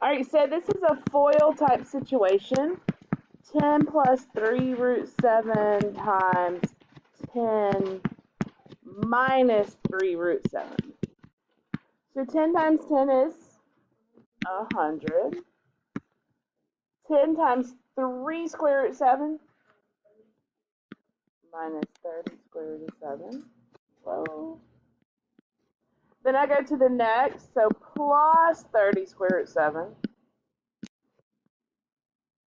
All right, so this is a FOIL type situation. 10 plus 3 root 7 times 10 minus 3 root 7. So 10 times 10 is 100. 10 times 3 square root 7 minus 30 square root of 7. Whoa. Then I go to the next, so plus 30 square root 7.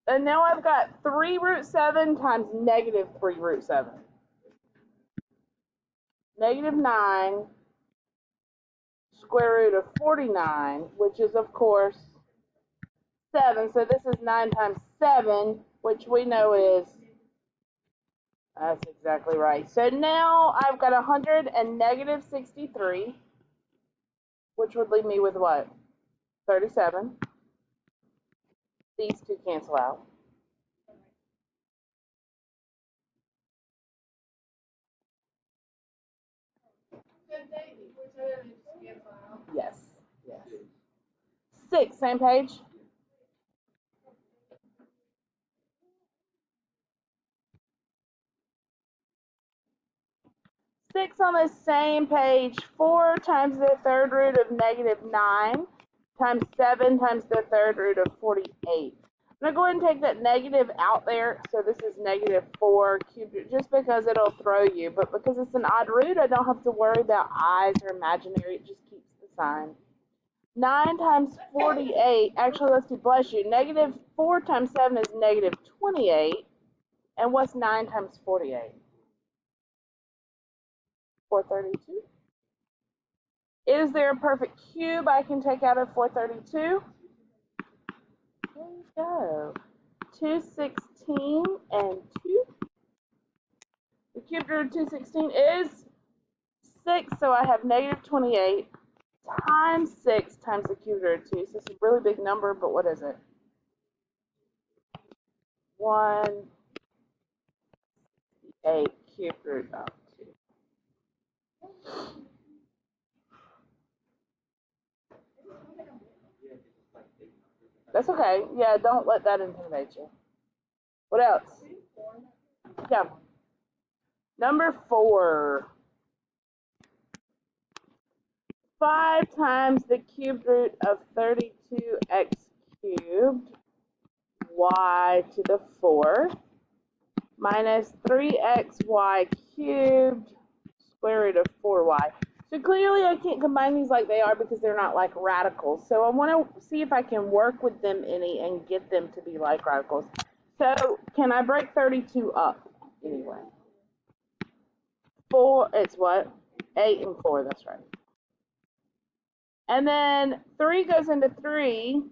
And now I've got 3 root 7 times negative 3 root 7. Negative 9 square root of 49, which is, of course, 7. So this is 9 times 7, which we know is, that's exactly right. So now I've got 100 and negative 63, which would leave me with what? 37. These two cancel out. Yes. Yes. 6, same page. 6 on the same page. 4 times the third root of negative 9 times 7 times the third root of 48. I'm going to go ahead and take that negative out there. So this is negative 4 cubed root, just because it'll throw you. But because it's an odd root, I don't have to worry that i's are imaginary. It just keeps the sign. 9 times 48, actually, let's do bless you. Negative 4 times 7 is negative 28. And what's 9 times 48? 432. Is there a perfect cube I can take out of 432? There you go. 216 and 2. The cube root of 216 is 6, so I have negative 28 times 6 times the cube root of 2. So it's a really big number, but what is it? 168 cube root of 2. That's okay. Yeah, don't let that intimidate you. What else? Yeah. Number 4. 5 times the cube root of 32x cubed, y to the 4, minus 3xy cubed, square root of 4y. So clearly I can't combine these like they are because they're not like radicals. So I want to see if I can work with them any and get them to be like radicals. So can I break 32 up anyway? 4, it's what? 8 and 4, that's right. And then 3 goes into 3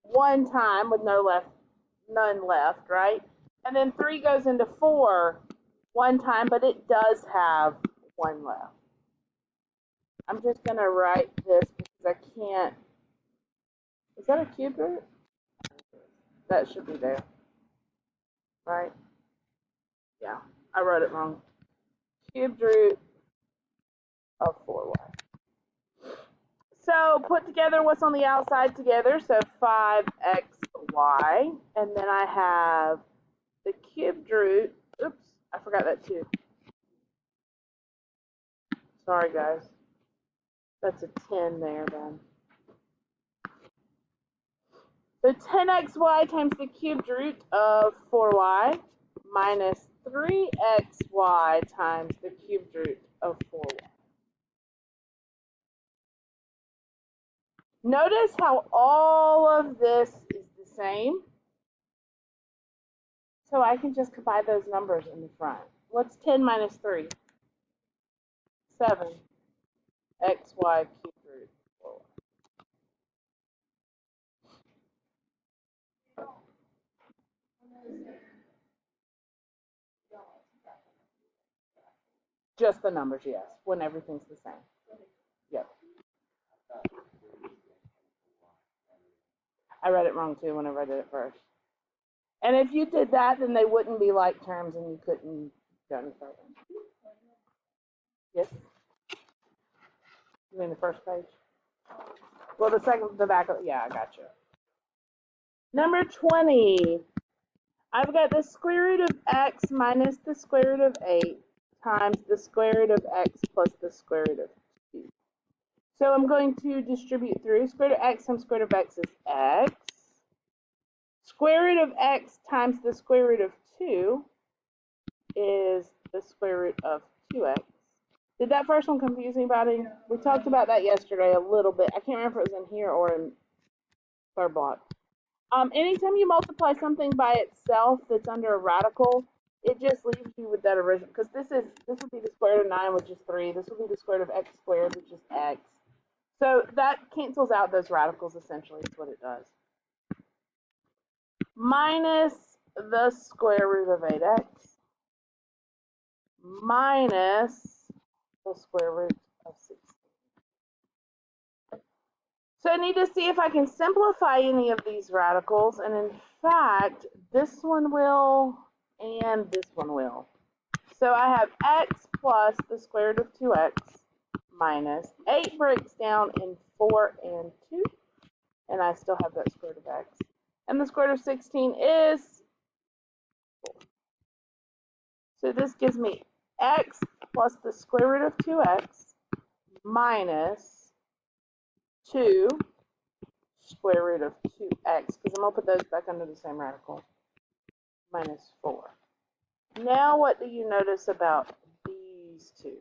one time with none left, right? And then 3 goes into 4 one time, but it does have 1 left. I'm just going to write this because I can't. Is that a cube root? That should be there, right? Yeah, I wrote it wrong. Cubed root of 4y. So put together what's on the outside together. So 5xy. And then I have the cubed root. Oops, I forgot that too. Sorry, guys. That's a 10 there then. So 10xy times the cubed root of 4y minus 3xy times the cubed root of 4y. Notice how all of this is the same. So I can just combine those numbers in the front. What's 10 minus 3? 7. Xy cubed root 4y. Just the numbers, yes, when everything's the same. Yep. I read it wrong too whenever I did it first. And if you did that, then they wouldn't be like terms and you couldn't go any further. Yes? You mean the first page? Well, the back of, yeah, I got you. Number 20. I've got the square root of x minus the square root of 8 times the square root of x plus the square root of 2. So I'm going to distribute through. Square root of x times square root of x is x. Square root of x times the square root of 2 is the square root of 2x. Did that first one confuse anybody? We talked about that yesterday a little bit. I can't remember if it was in here or in third block. Anytime you multiply something by itself that's under a radical, it just leaves you with that original. Because this would be the square root of 9, which is 3. This would be the square root of x squared, which is x. So that cancels out those radicals, essentially, is what it does. Minus the square root of 8x minus the square root of 16. So I need to see if I can simplify any of these radicals, and in fact, this one will, and this one will. So I have x plus the square root of 2x minus 8 breaks down in 4 and 2, and I still have that square root of x. And the square root of 16 is 4. So this gives me x plus the square root of 2x minus 2 square root of 2x, because I'm going to put those back under the same radical, minus 4. Now what do you notice about these two?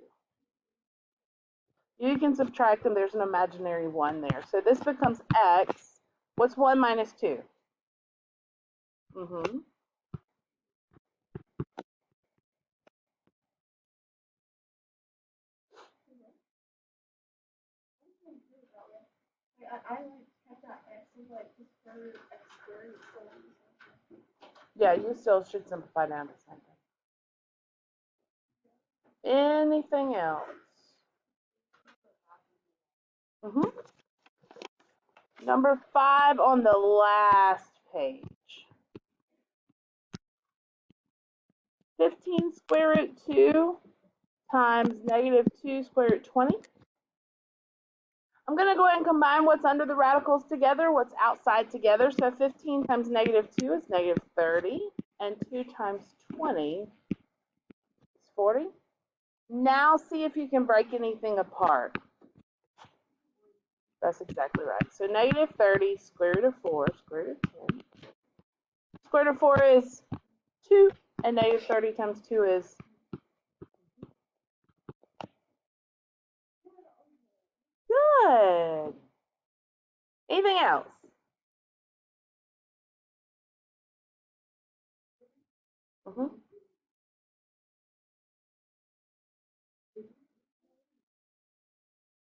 You can subtract them. There's an imaginary 1 there. So this becomes x. What's 1 minus 2? Mm-hmm. Yeah, you still should simplify down to the same thing. Anything else? Mm-hmm. Number 5 on the last page. 15 square root 2 times negative 2 square root 20. I'm going to go ahead and combine what's under the radicals together, what's outside together. So 15 times negative 2 is negative 30, and 2 times 20 is 40. Now see if you can break anything apart. That's exactly right. So negative 30 square root of 4, square root of 10. Square root of 4 is 2, and negative 30 times 2 is good. Anything else? Mm-hmm.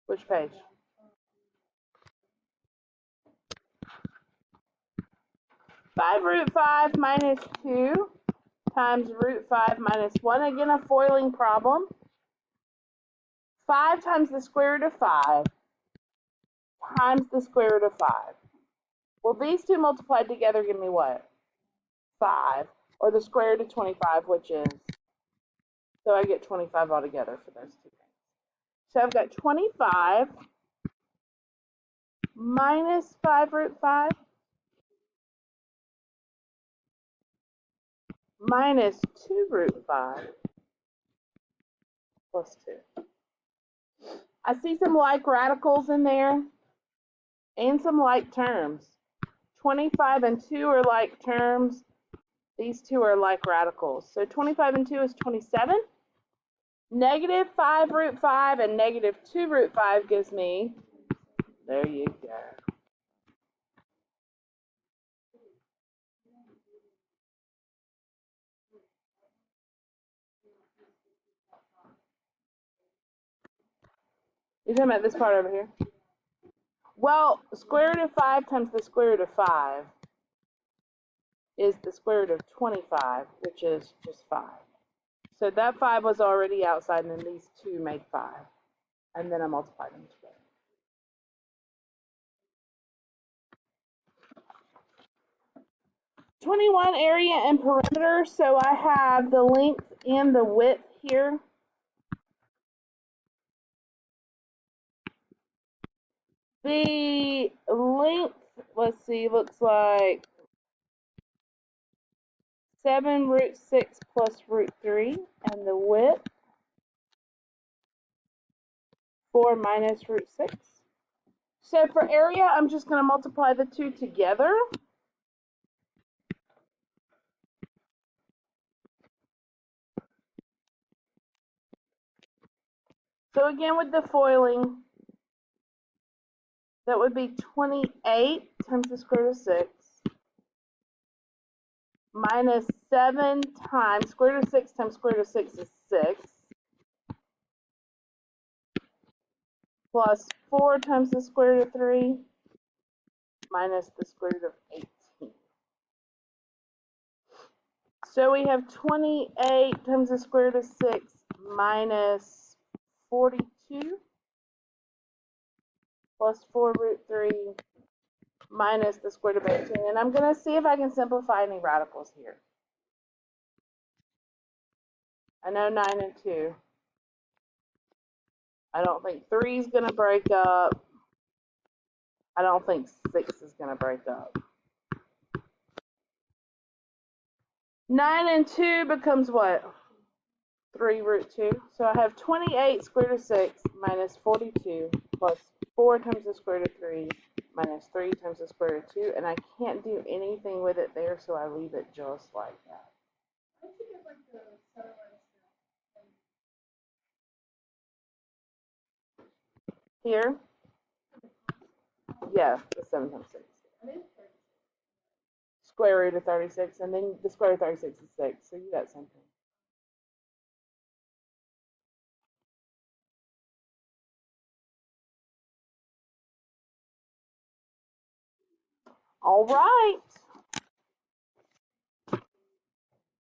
Which page? 5 root 5 minus 2 times root 5 minus 1. Again, a foiling problem. 5 times the square root of 5 times the square root of 5. Well, these two multiplied together give me what? 5, or the square root of 25, which is, so I get 25 altogether for those two things. So I've got 25 minus 5 root 5 minus 2 root 5 plus 2. I see some like radicals in there and some like terms. 25 and 2 are like terms. These two are like radicals. So 25 and 2 is 27. Negative 5 root 5 and negative 2 root 5 gives me, there you go. You're talking about this part over here? Well, square root of 5 times the square root of 5 is the square root of 25, which is just 5. So that 5 was already outside, and then these two made 5. And then I multiplied them together. "21 area and perimeter." So I have the length and the width here. The length, let's see, looks like 7 root 6 plus root 3, and the width 4 minus root 6. So for area, I'm just going to multiply the two together. So again, with the foiling, that would be 28 times the square root of 6 minus 7 times square root of 6 times square root of 6 is 6, plus 4 times the square root of 3 minus the square root of 18. So we have 28 times the square root of 6 minus 42 plus 4 root 3 minus the square root of 18. And I'm going to see if I can simplify any radicals here. I know 9 and 2. I don't think 3 is going to break up. I don't think 6 is going to break up. 9 and 2 becomes what? 3 root 2. So I have 28 square root of 6 minus 42 plus 4 times the square root of 3 minus 3 times the square root of 2. And I can't do anything with it there, so I leave it just like that. Here? Yeah, the 7 times 6. Square root of 36, and then the square root of 36 is 6, so you got something. All right.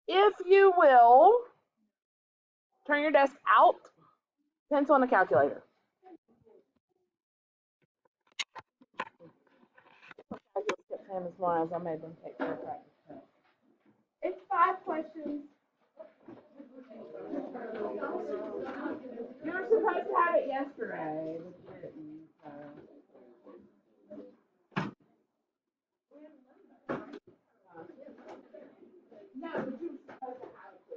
If you will, turn your desk out, pencil and a calculator. I just kept saying this morning as I made them take their practice. It's 5 questions. You were supposed to have it yesterday, but you didn't. So. No, but you were supposed to have it.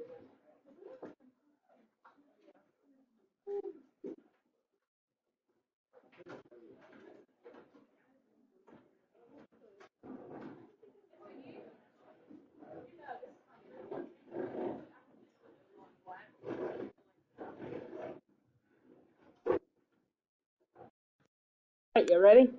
All right, you ready?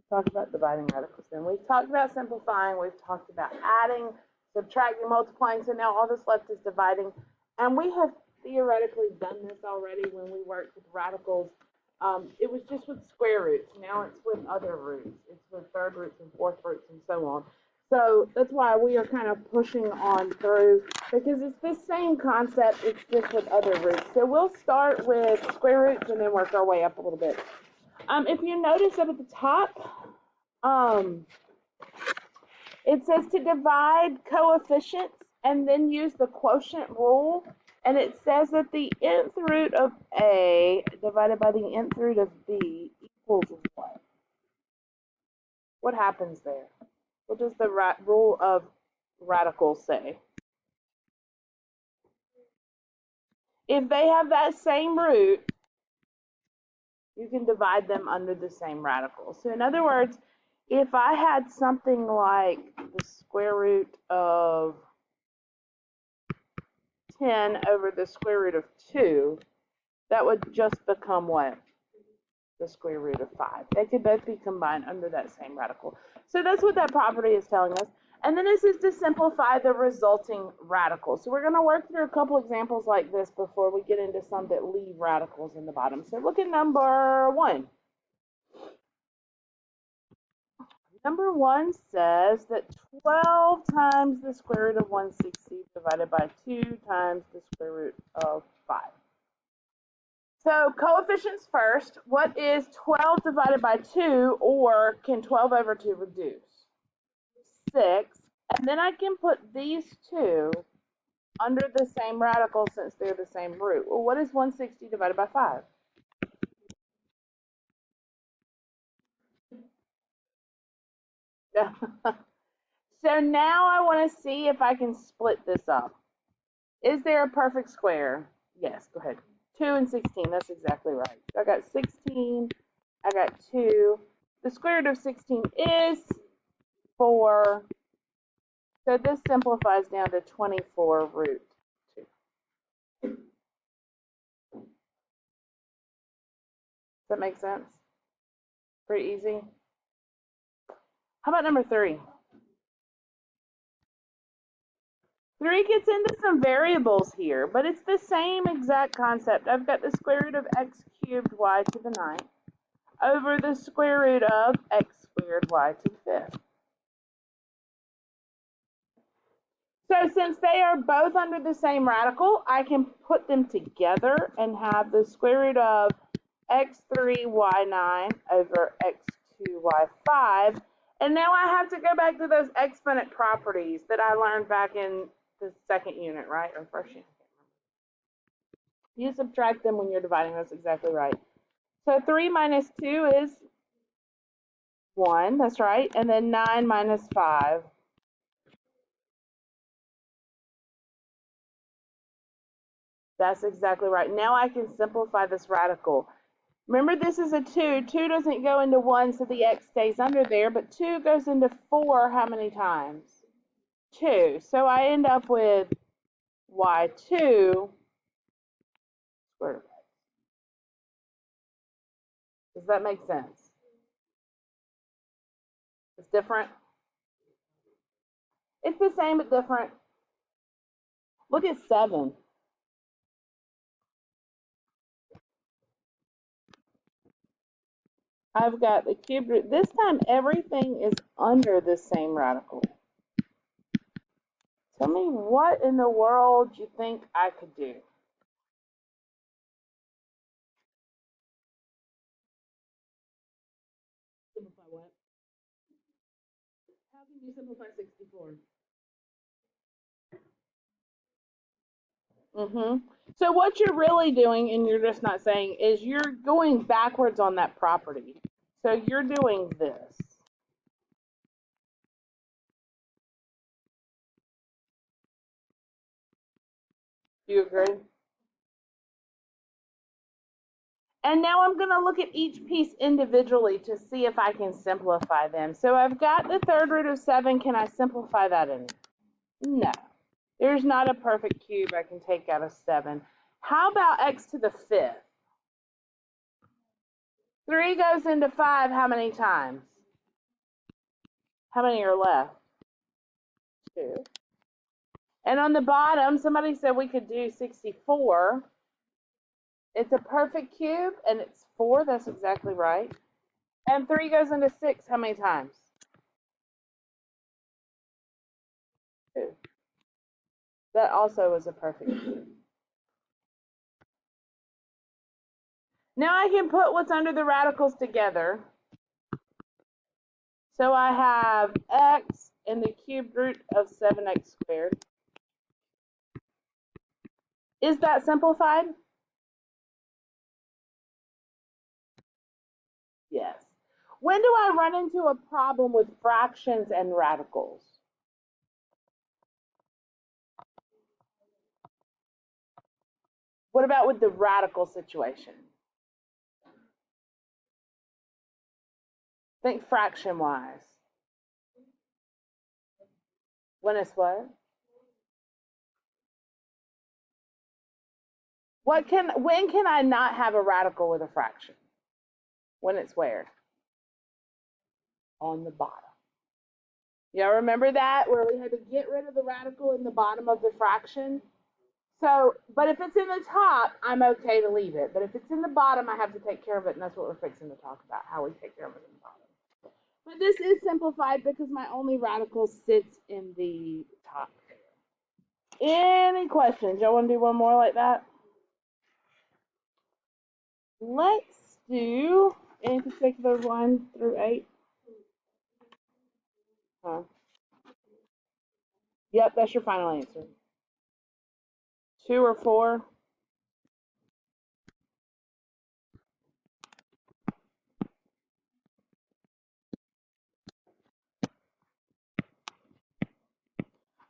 Talk about dividing radicals then. We've talked about simplifying, we've talked about adding, subtracting, multiplying, so now all that's left is dividing. And we have theoretically done this already when we worked with radicals. It was just with square roots. Now it's with other roots. It's with third roots and fourth roots and so on. So that's why we are kind of pushing on through, because it's the same concept, it's just with other roots. So we'll start with square roots and then work our way up a little bit. If you notice up at the top, it says to divide coefficients and then use the quotient rule. And it says that the nth root of A divided by the nth root of B equals what? What happens there? What does the rule of radicals say? If they have that same root, you can divide them under the same radical. So in other words, if I had something like the square root of 10 over the square root of 2, that would just become what? The square root of 5. They could both be combined under that same radical. So that's what that property is telling us. And then this is to simplify the resulting radicals. So we're going to work through a couple examples like this before we get into some that leave radicals in the bottom. So look at number 1. Number 1 says that 12 times the square root of 160 divided by 2 times the square root of 5. So coefficients first. What is 12 divided by 2, or can 12 over 2 reduce? 6. And then I can put these two under the same radical since they're the same root. Well, what is 160 divided by 5? So now I want to see if I can split this up. Is there a perfect square? Yes, go ahead. 2 and 16, that's exactly right. So I got 16, I got 2. The square root of 16 is 4. So this simplifies down to 24 root 2. Does that make sense? Pretty easy. How about number 3? 3 gets into some variables here, but it's the same exact concept. I've got the square root of x cubed y to the 9th over the square root of x squared y to the 5th. So since they are both under the same radical, I can put them together and have the square root of x3 y9 over x2 y5. And now I have to go back to those exponent properties that I learned back in the second unit, right? Or first unit. You subtract them when you're dividing. That's exactly right. So 3 minus 2 is 1. That's right. And then 9 minus 5. That's exactly right. Now I can simplify this radical. Remember, this is a 2. 2 doesn't go into 1, so the x stays under there. But 2 goes into 4 how many times? 2. So I end up with y2 squared root of x. Does that make sense? It's different? It's the same but different. Look at 7. I've got the cube root. This time everything is under the same radical. Tell me what in the world you think I could do. Simplify what? How can you simplify 64? So what you're really doing, and you're just not saying, is you're going backwards on that property. So you're doing this. Do you agree? And now I'm going to look at each piece individually to see if I can simplify them. So I've got the third root of 7. Can I simplify that in? No. There's not a perfect cube I can take out of 7. How about x to the 5th? 3 goes into 5 how many times? How many are left? 2. And on the bottom, somebody said we could do 64. It's a perfect cube, and it's 4. That's exactly right. And 3 goes into 6 how many times? 2. That also is a perfect cube. Now I can put what's under the radicals together. So I have x and the cubed root of 7x squared. Is that simplified? Yes. When do I run into a problem with fractions and radicals? What about with the radical situation? Think fraction-wise. When it's what? When can I not have a radical with a fraction? When it's where? On the bottom. Y'all remember that, where we had to get rid of the radical in the bottom of the fraction? So, but if it's in the top, I'm okay to leave it. But if it's in the bottom, I have to take care of it, and that's what we're fixing to talk about, how we take care of it in the bottom. But this is simplified because my only radical sits in the top. Any questions? Y'all want to do one more like that? Let's do any particular 1 through 8. Huh? Yep, that's your final answer. 2 or 4?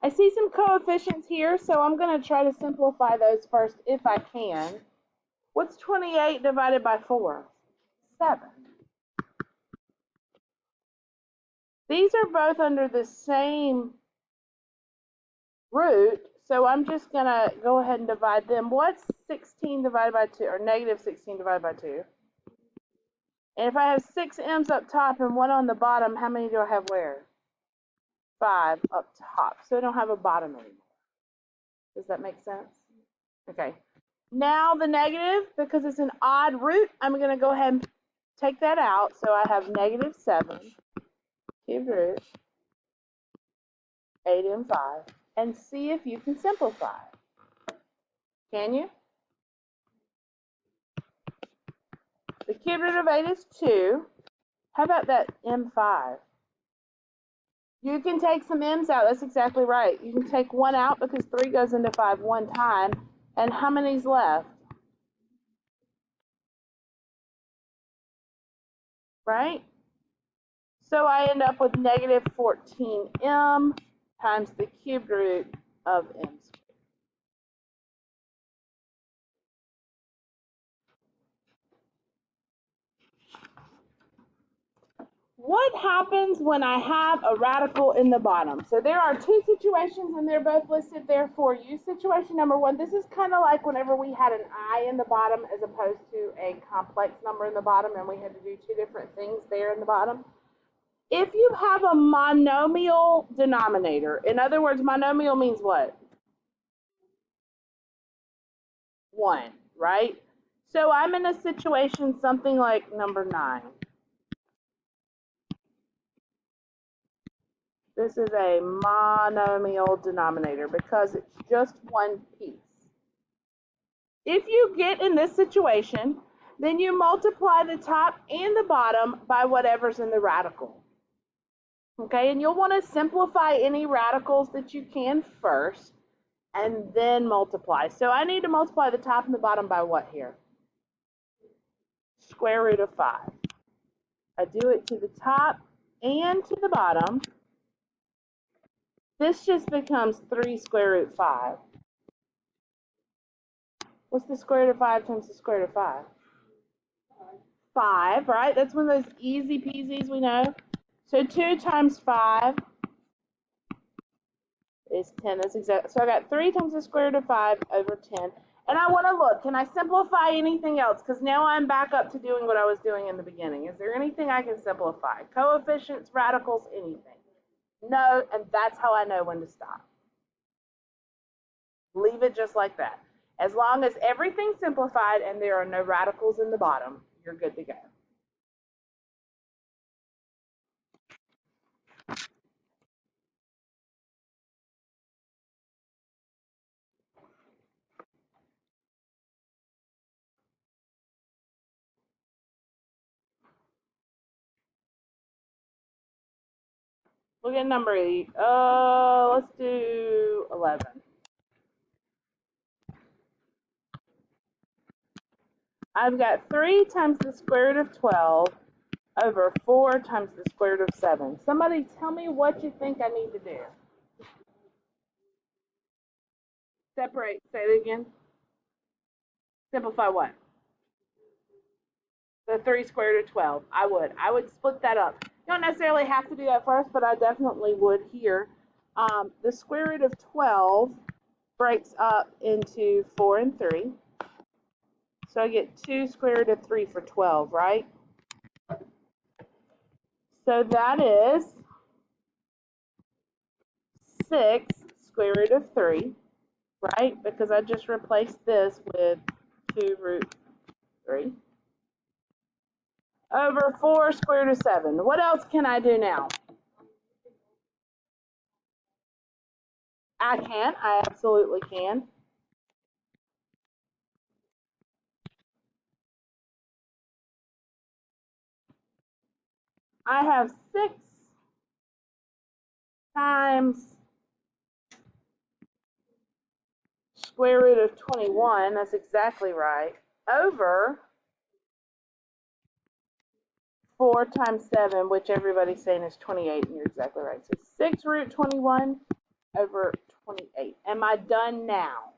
I see some coefficients here, so I'm going to try to simplify those first if I can. What's 28 divided by 4? 7. These are both under the same root, so I'm just going to go ahead and divide them. What's 16 divided by 2, or negative 16 divided by 2? And if I have 6 m's up top and 1 on the bottom, how many do I have where? 5 up top. So I don't have a bottom anymore. Does that make sense? Okay. Now the negative, because it's an odd root, I'm going to go ahead and take that out. So I have negative 7 cubed root 8m5. And see if you can simplify. Can you? The cube root of 8 is 2. How about that m5? You can take some m's out. That's exactly right. You can take 1 out because 3 goes into 5 one time. And how many's left? Right? So I end up with negative 14m times the cube root of m squared. What happens when I have a radical in the bottom? So there are two situations, and they're both listed there for you. Situation number 1, this is kind of like whenever we had an I in the bottom as opposed to a complex number in the bottom, and we had to do two different things there in the bottom. If you have a monomial denominator, in other words, monomial means what? 1, right? So I'm in a situation something like number 9. This is a monomial denominator because it's just one piece. If you get in this situation, then you multiply the top and the bottom by whatever's in the radical. Okay, and you'll want to simplify any radicals that you can first and then multiply. So I need to multiply the top and the bottom by what here? Square root of 5. I do it to the top and to the bottom. This just becomes 3 square root 5. What's the square root of 5 times the square root of 5? 5, right? That's one of those easy peasies we know. So 2 times 5 is 10. That's exact. So I got 3 times the square root of 5 over 10. And I want to look, can I simplify anything else? Because now I'm back up to doing what I was doing in the beginning. Is there anything I can simplify? Coefficients, radicals, anything? No, and that's how I know when to stop. Leave it just like that. As long as everything's simplified and there are no radicals in the bottom, you're good to go. Look at number 8. Let's do 11. I've got 3 times the square root of 12 over 4 times the square root of 7. Somebody tell me what you think I need to do. Separate. Say it again. Simplify what? The 3 square root of 12. I would split that up. You don't necessarily have to do that first, but I definitely would here. The square root of 12 breaks up into 4 and 3. So I get 2 square root of 3 for 12, right? So that is 6 square root of 3, right? Because I just replaced this with 2 root 3 over 4 square root of 7. What else can I do now? I can. I absolutely can. I have 6 times square root of 21. That's exactly right. Over 4 times 7, which everybody's saying is 28, and you're exactly right. So 6 root 21 over 28. Am I done now?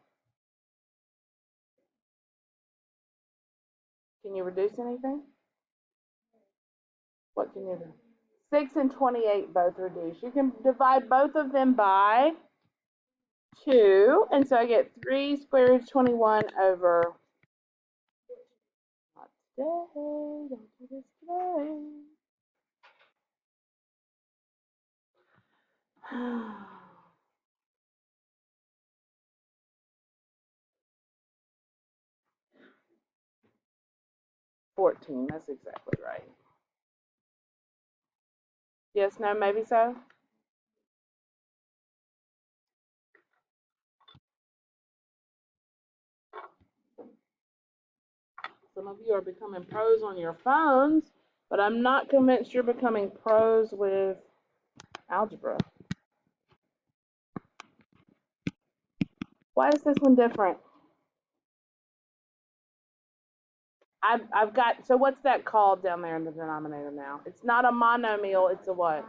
Can you reduce anything? What can you do? 6 and 28 both reduce. You can divide both of them by 2, and so I get 3 square root of 21 over, not today, don't do this today. 14, that's exactly right. Yes, no, maybe so? Some of you are becoming pros on your phones, but I'm not convinced you're becoming pros with algebra. Why is this one different? I've got, so what's that called down there in the denominator now? It's not a monomial, it's a what?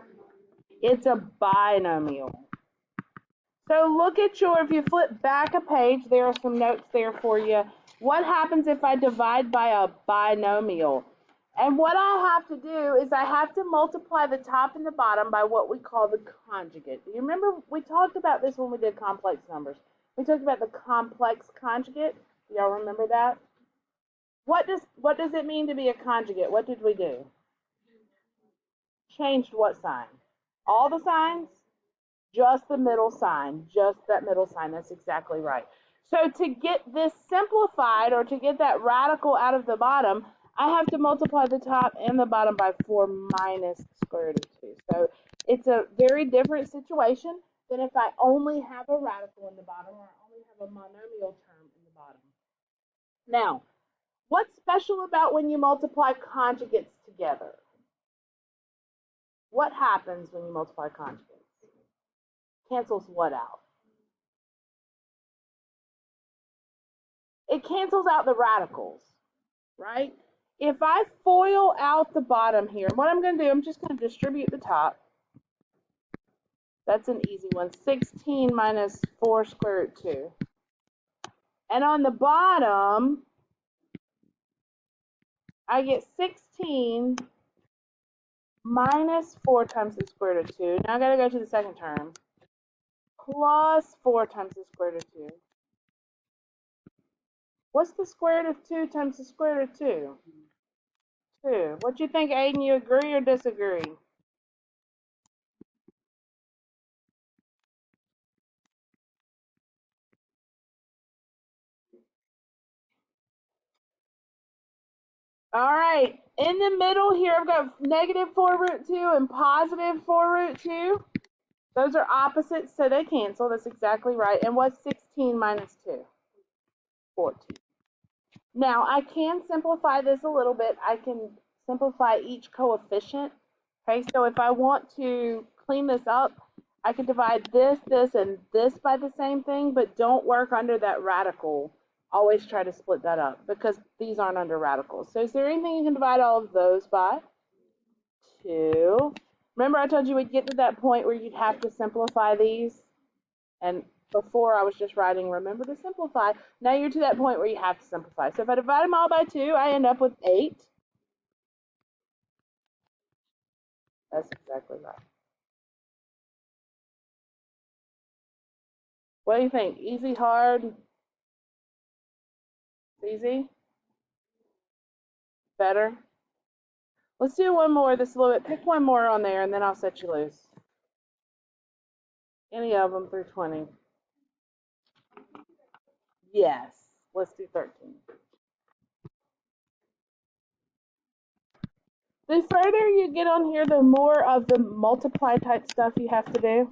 It's a binomial. So look at your, if you flip back a page, there are some notes there for you. What happens if I divide by a binomial? And what I have to do is I have to multiply the top and the bottom by what we call the conjugate. Do you remember we talked about this when we did complex numbers? We talked about the complex conjugate. Do y'all remember that? What does it mean to be a conjugate? What did we do? Changed what sign? All the signs? Just the middle sign, just that middle sign. That's exactly right. So to get this simplified, or to get that radical out of the bottom, I have to multiply the top and the bottom by 4 minus the square root of 2. So it's a very different situation than if I only have a radical in the bottom, or I only have a monomial term in the bottom. Now, what's special about when you multiply conjugates together? What happens when you multiply conjugates? Cancels what out? It cancels out the radicals, right? If I FOIL out the bottom here, what I'm going to do, I'm just going to distribute the top. That's an easy one. 16 minus 4 square root 2. And on the bottom, I get 16 minus 4 times the square root of 2. Now I got to go to the second term. Plus 4 times the square root of 2. What's the square root of 2 times the square root of 2? 2. What do you think, Aiden? You agree or disagree? All right, in the middle here, I've got negative 4 root 2 and positive 4 root 2. Those are opposites, so they cancel. That's exactly right. And what's 16 minus 2? 14. Now, I can simplify this a little bit. I can simplify each coefficient. Okay, so if I want to clean this up, I can divide this, this, and this by the same thing, but don't work under that radical. Always try to split that up because these aren't under radicals. So is there anything you can divide all of those by? 2. Remember I told you we'd get to that point where you'd have to simplify these? And before I was just writing, remember to simplify. Now you're to that point where you have to simplify. So if I divide them all by 2, I end up with 8. That's exactly right. What do you think? Easy, hard? Easy? Better? Let's do one more this a little bit. Pick one more on there and then I'll set you loose. Any of them through 20. Yes. Let's do 13. The further you get on here, the more of the multiply type stuff you have to do.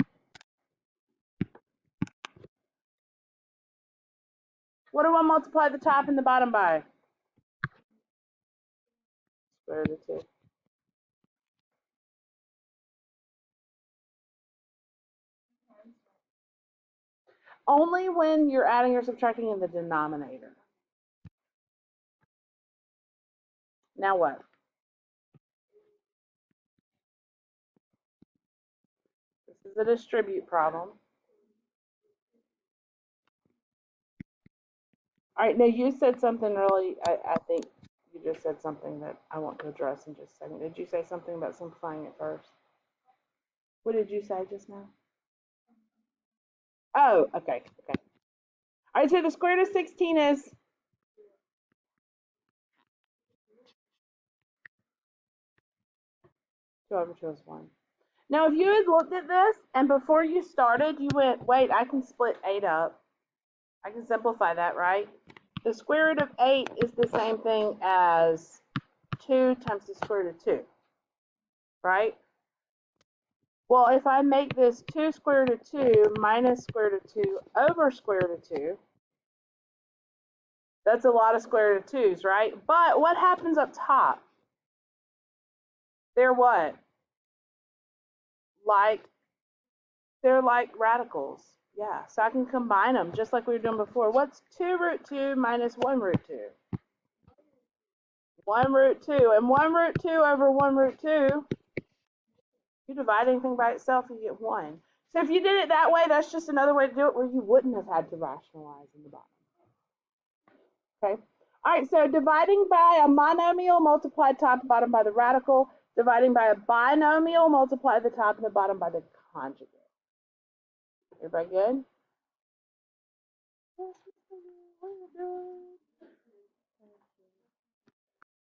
What do I multiply the top and the bottom by? Square root of 2. Only when you're adding or subtracting in the denominator. Now what? This is a distribute problem. All right, now you said something really, I think you just said something that I want to address in just a second. Did you say something about simplifying it first? What did you say just now? Oh, okay, okay. All right, so the square root of 16 is 2 over 2 is 1. Now, if you had looked at this and before you started, you went, wait, I can split 8 up. I can simplify that, right? The square root of 8 is the same thing as 2 times the square root of 2, right? Well, if I make this 2 square root of 2 minus square root of 2 over square root of 2, that's a lot of square root of 2's, right? But what happens up top? They're what? Like, they're like radicals. Yeah, so I can combine them just like we were doing before. What's 2 root 2 minus 1 root 2? 1 root 2. And 1 root 2 over 1 root 2, you divide anything by itself, you get 1. So if you did it that way, that's just another way to do it where you wouldn't have had to rationalize in the bottom. Okay? All right, so dividing by a monomial, multiply top and bottom by the radical. Dividing by a binomial, multiply the top and the bottom by the conjugate. Everybody good?